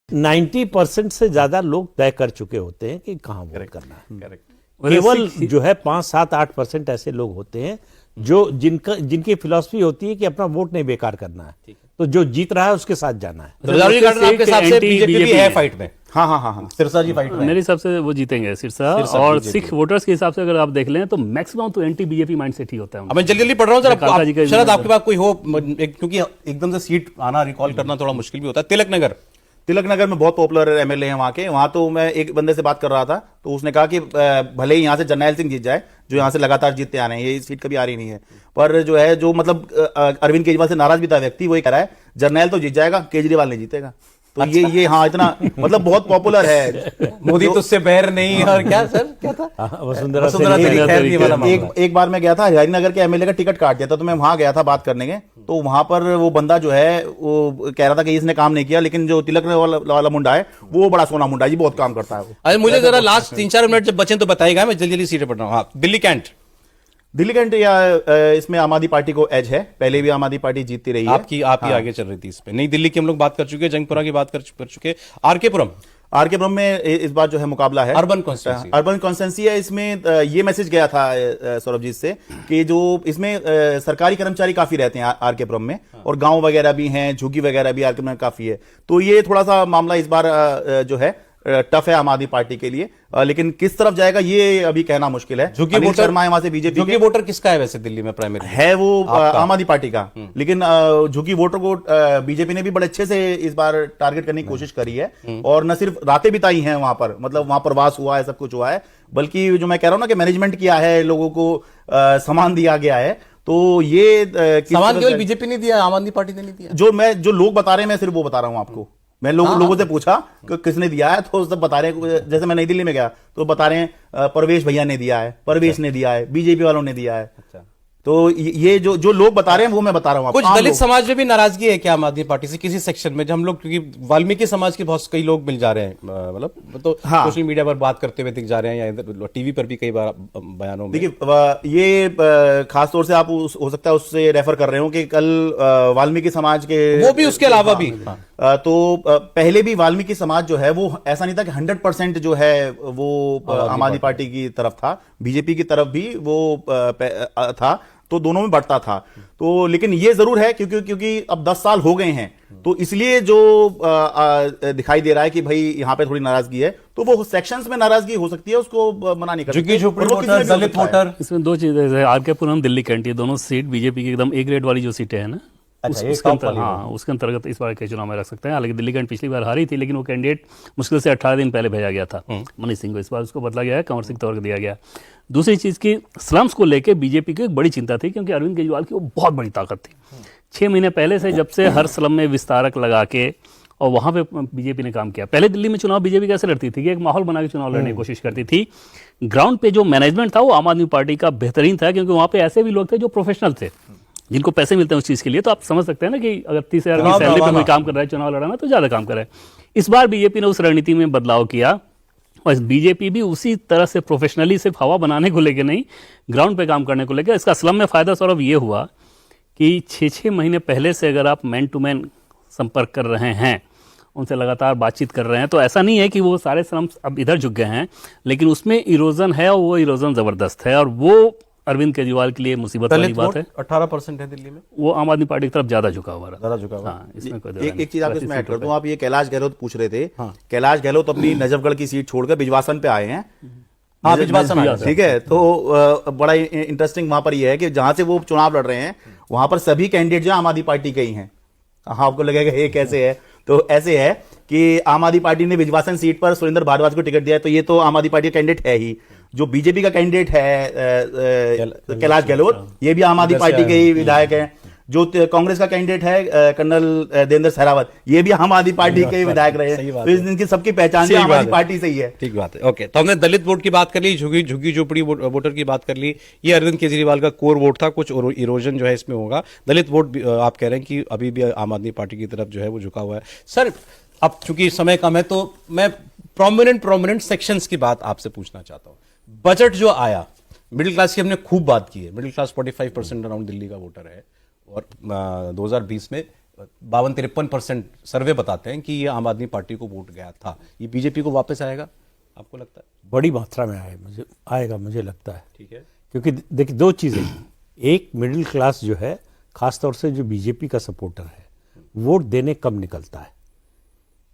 90% से ज्यादा लोग तय कर चुके होते हैं कि कहाँ वोट करना है। केवल जो है 5-7-8% ऐसे लोग होते हैं जो जिनकी फिलॉसफी होती है कि अपना वोट नहीं बेकार करना है, तो जो जीत रहा है उसके साथ जाना है। तो आपके हिसाब से बीजेपी भी है फाइट में? हाँ, सिरसा जी फाइट में। मेरे हिसाब से वो जीतेंगे सिरसा और सिख वोटर्स के हिसाब से अगर आप देख लें तो मैक्सिमम तो एंटी बीजेपी माइंडसेट ही होता है। अब मैं जल्दी पढ़ रहा हूँ जरा, शरद आपके पास कोई हो, क्योंकि एकदम से सीट आना रिकॉल करना थोड़ा मुश्किल भी होता है। तिलक नगर में बहुत पॉपुलर एमएलए हैं वहां तो मैं एक बंदे से बात कर रहा था तो उसने कहा कि भले ही यहाँ से जरनैल सिंह जीत जाए, जो यहाँ से लगातार जीतते आ रहे हैं, ये सीट कभी आ रही नहीं है, पर जो है जो मतलब अरविंद केजरीवाल से नाराज भी था व्यक्ति, वो ये कह रहा है जरनैल तो जीत जाएगा, केजरीवाल नहीं जीतेगा। तो अच्छा। ये हाँ इतना मतलब बहुत पॉपुलर है। मोदी तो उससे बैर नहीं, और क्या सर क्या था वसुंधरा एक बार मैं गया था हरियाणा के एमएलए का टिकट काट दिया था, तो मैं वहां गया था बात करने के, तो वहां पर वो बंदा जो है वो कह रहा था कि इसने काम नहीं किया, लेकिन जो तिलक वाला मुंडा है वो बड़ा सोना मुंडा जी, बहुत काम करता है वो। अरे मुझे जरा लास्ट 3-4 मिनट जब बचे तो बताइएगा, मैं जल्दी सीटें पढ़ रहा हूँ। हाँ, दिल्ली कैंट या इसमें आम आदमी पार्टी को एज है, पहले भी आम आददमी पार्टी जीतती रही है। आप ही आगे चल रही थी इसमें। नई दिल्ली की हम लोग बात कर चुके, जंगपुरा की बात कर चुके। आरके पुरम में इस बार जो है मुकाबला है अर्बन कॉन्स्टिट्यूंसी है। इसमें ये मैसेज गया था सौरभजीत से कि जो इसमें सरकारी कर्मचारी काफी रहते हैं आरके पुरम में, और गांव वगैरह भी हैं, झुग्गी वगैरह भी आरके पुरम में काफी है, तो ये थोड़ा सा मामला इस बार जो है टफ है आम आदमी पार्टी के लिए, लेकिन किस तरफ जाएगा ये अभी कहना मुश्किल है। झुग्गी वोटर शर्मा है वहां से बीजेपी झुग्गी वोटर किसका है वैसे दिल्ली में? प्राइमरी है वो आम आदमी पार्टी का, लेकिन झुग्गी वोटर को बीजेपी ने भी बड़े अच्छे से इस बार टारगेट करने की कोशिश करी है, और न सिर्फ रातें बिताई हैं वहां पर, मतलब वहां प्रवास हुआ है, सब कुछ हुआ है, बल्कि जो मैं कह रहा हूं ना कि मैनेजमेंट किया है, लोगों को सामान दिया गया है, तो ये सामान केवल बीजेपी ने दिया, आम आदमी पार्टी ने नहीं दिया। जो लोग बता रहे हैं मैं सिर्फ वो बता रहा हूं आपको। मैं लोगों से पूछा कि किसने दिया है, तो सब बता रहे हैं, जैसे मैं नई दिल्ली में गया तो बता रहे हैं परवेश भैया ने दिया है, परवेश ने दिया है, बीजेपी वालों ने दिया है। अच्छा। तो ये जो लोग बता रहे हैं वो मैं बता रहा हूँ। कुछ दलित समाज में भी नाराजगी है क्या आम आदमी पार्टी से किसी सेक्शन में? हम लोग क्योंकि वाल्मीकि समाज के बहुत कई लोग मिल जा रहे हैं, मतलब तो सोशल मीडिया पर बात करते हुए दिख जा रहे हैं, या टीवी पर भी कई बार बयानों में। देखिए ये खास तौर से आप हो सकता है उससे रेफर कर रहे हो कि कल वाल्मीकि समाज के वो भी, उसके अलावा भी तो पहले भी वाल्मीकि समाज जो है वो ऐसा नहीं था कि 100% जो है वो आम आदमी पार्टी की तरफ था, बीजेपी की तरफ भी वो था, तो दोनों में बढ़ता था। तो लेकिन ये जरूर है क्योंकि अब 10 साल हो गए हैं, तो इसलिए जो दिखाई दे रहा है कि भाई यहाँ पे थोड़ी नाराजगी है, तो वो सेक्शंस में नाराजगी हो सकती है, उसको मना नहीं कर सकते। दलित वोटर, इसमें दो चीजें है, आरके पुरम, दिल्ली कैंट, ये दोनों सीट बीजेपी की एकदम ए ग्रेड वाली जो सीटें हैं ना, उसके अंतर्गत इस बार के चुनाव में रख सकते हैं। हालांकि दिल्ली कैंट पिछली बार हारी थी, लेकिन वो कैंडिडेट मुश्किल से 18 दिन पहले भेजा गया था मनीष सिंह को, इस बार उसको बदला गया है, कंवर सिंह तौर दिया गया। दूसरी चीज की स्लम्स को लेकर बीजेपी की एक बड़ी चिंता थी, क्योंकि अरविंद केजरीवाल की वो बहुत बड़ी ताकत थी। 6 महीने पहले से जब से हर स्लम में विस्तारक लगा के और वहां पे बीजेपी ने काम किया। पहले दिल्ली में चुनाव बीजेपी कैसे लड़ती थी कि एक माहौल बना के चुनाव लड़ने की कोशिश करती थी। ग्राउंड पे जो मैनेजमेंट था वो आम आदमी पार्टी का बेहतरीन था, क्योंकि वहां पे ऐसे भी लोग थे जो प्रोफेशनल थे, जिनको पैसे मिलते हैं उस चीज़ के लिए। तो आप समझ सकते हैं ना कि अगर 30,000 की सैलरी पे कोई काम कर रहा है, चुनाव लड़ाना, तो ज़्यादा काम कर रहा है। इस बार बीजेपी ने उस रणनीति में बदलाव किया, और बीजेपी भी उसी तरह से प्रोफेशनली सिर्फ हवा बनाने को लेकर नहीं, ग्राउंड पे काम करने को लेकर। इसका स्लम में फ़ायदा सौरभ ये हुआ कि 6-6 महीने पहले से अगर आप मैन टू मैन संपर्क कर रहे हैं, उनसे लगातार बातचीत कर रहे हैं, तो ऐसा नहीं है कि वो सारे स्लम्स अब इधर झुक गए हैं, लेकिन उसमें इरोजन है, और वो इरोजन ज़बरदस्त है, और वो अरविंद केजरीवाल के लिए मुसीबत वाली बात है। 18% है दिल्ली में, वो आम आदमी पार्टी की तरफ ज्यादा झुका हुआ है। हाँ, इसमें एक चीज आप इसमें ऐड कर दूं, आप ये कैलाश गहलोत पूछ रहे थे। हाँ। कैलाश गहलोत अपनी नजफगढ़ की सीट छोड़कर बिजवासन पे आए हैं। हाँ, बिजवासन, ठीक है। तो बड़ा इंटरेस्टिंग वहां पर ये है कि जहां से वो चुनाव लड़ रहे हैं वहां पर सभी कैंडिडेट जो आम आदमी पार्टी के ही हैं। हाँ, आपको लगेगा ये कैसे है, तो ऐसे है कि आम आदमी पार्टी ने बिजवासन सीट पर सुरेंद्र भारद्वाज को टिकट दिया है, तो ये तो आम आदमी पार्टी का कैंडिडेट है ही। जो बीजेपी का कैंडिडेट है कैलाश गहलोत, ये भी आम आदमी पार्टी के ही विधायक हैं। जो कांग्रेस का कैंडिडेट है कर्नल देवेंद्र सहरावत, ये भी आम आदमी पार्टी के विधायक रहे हैं। तो इनकी सबकी पहचान आम आदमी पार्टी से ही है। ठीक बात है। ओके, तो हमने दलित वोट की बात कर ली, झुग्गी झोपड़ी वोटर की बात कर ली, ये अरविंद केजरीवाल का कोर वोट था, कुछ इरोजन जो है इसमें होगा। दलित वोट आप कह रहे हैं कि अभी भी आम आदमी पार्टी की तरफ जो है वो झुका हुआ है। सर, अब चूंकि समय कम है तो मैं प्रोमिनेंट सेक्शंस की बात आपसे पूछना चाहता हूं। बजट जो आया, मिडिल क्लास की हमने खूब बात की है, मिडिल क्लास 45% अराउंड दिल्ली का वोटर है, और 2020 में 52-53% सर्वे बताते हैं कि ये आम आदमी पार्टी को वोट गया था, ये बीजेपी को वापस आएगा, आपको लगता है? बड़ी मात्रा में आएगा मुझे लगता है। ठीक है। क्योंकि देखिए दो चीज़ें, एक मिडिल क्लास जो है खासतौर से जो बीजेपी का सपोर्टर है वोट देने कम निकलता है,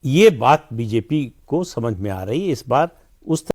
ये बात बीजेपी को समझ में आ रही है इस बार। उस